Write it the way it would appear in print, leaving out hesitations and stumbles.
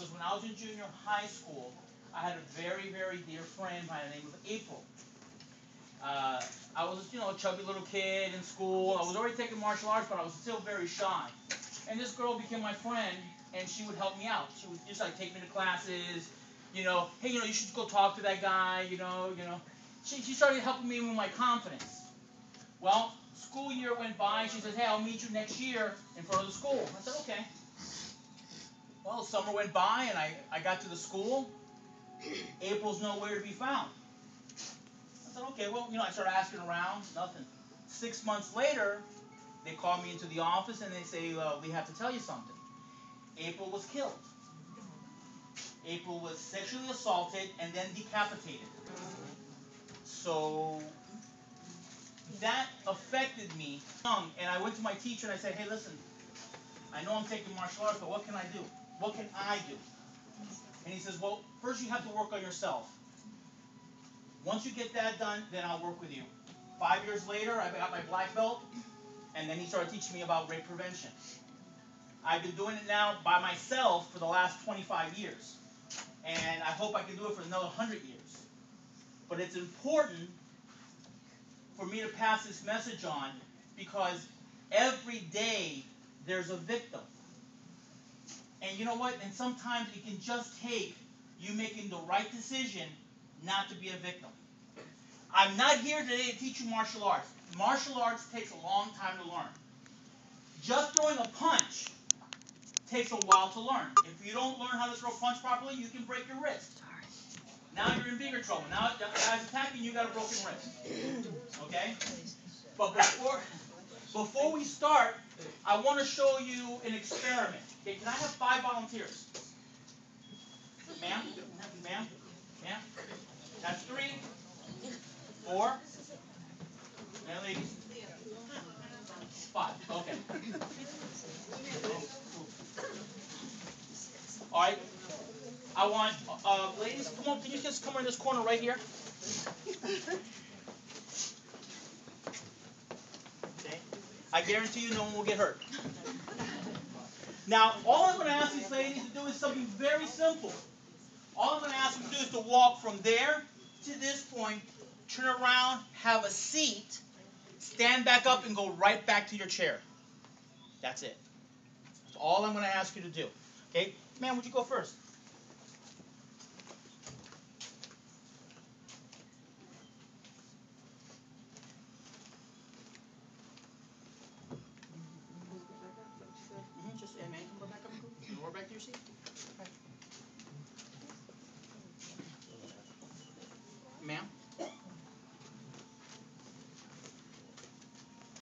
because when I was in junior high school, I had a very, very dear friend by the name of April. I was, a chubby little kid in school. I was already taking martial arts, but I was still very shy. And this girl became my friend, and she would help me out. She would just like take me to classes. Hey, you should go talk to that guy. She started helping me with my confidence. Well, school year went by. She says, "Hey, I'll meet you next year in front of the school." I said, "Okay." Well, summer went by, and I got to the school. April's nowhere to be found. I said, "Okay." Well, I started asking around. Nothing. 6 months later, they call me into the office, and they say, "We have to tell you something. April was killed. April was sexually assaulted and then decapitated." So that affected me. And I went to my teacher and I said, "Hey, listen, I know I'm taking martial arts, but what can I do? What can I do?" And he says, "Well, first you have to work on yourself. Once you get that done, then I'll work with you." 5 years later, I got my black belt, and then he started teaching me about rape prevention. I've been doing it now by myself for the last 25 years. And I hope I can do it for another 100 years. But it's important for me to pass this message on, because every day there's a victim. And you know what? And sometimes it can just take you making the right decision not to be a victim. I'm not here today to teach you martial arts. Martial arts takes a long time to learn. Just throwing a punch takes a while to learn. If you don't learn how to throw a punch properly, you can break your wrist. Now you're in bigger trouble. Now the guy's attacking you, got a broken wrist. Okay? But before we start, I want to show you an experiment. Okay, can I have 5 volunteers? Ma'am? Ma'am? Ma'am? That's 3. 4. And ladies? 5. Okay. All right. I want, ladies, come on. Can you just come in this corner right here? Okay. I guarantee you no one will get hurt. Now, all I'm going to ask these ladies to do is something very simple. All I'm going to ask them to do is to walk from there to this point, turn around, have a seat, stand back up, and go right back to your chair. That's it. That's all I'm going to ask you to do. Okay? Ma'am, would you go first? Just, man, come back up. Go back to your seat.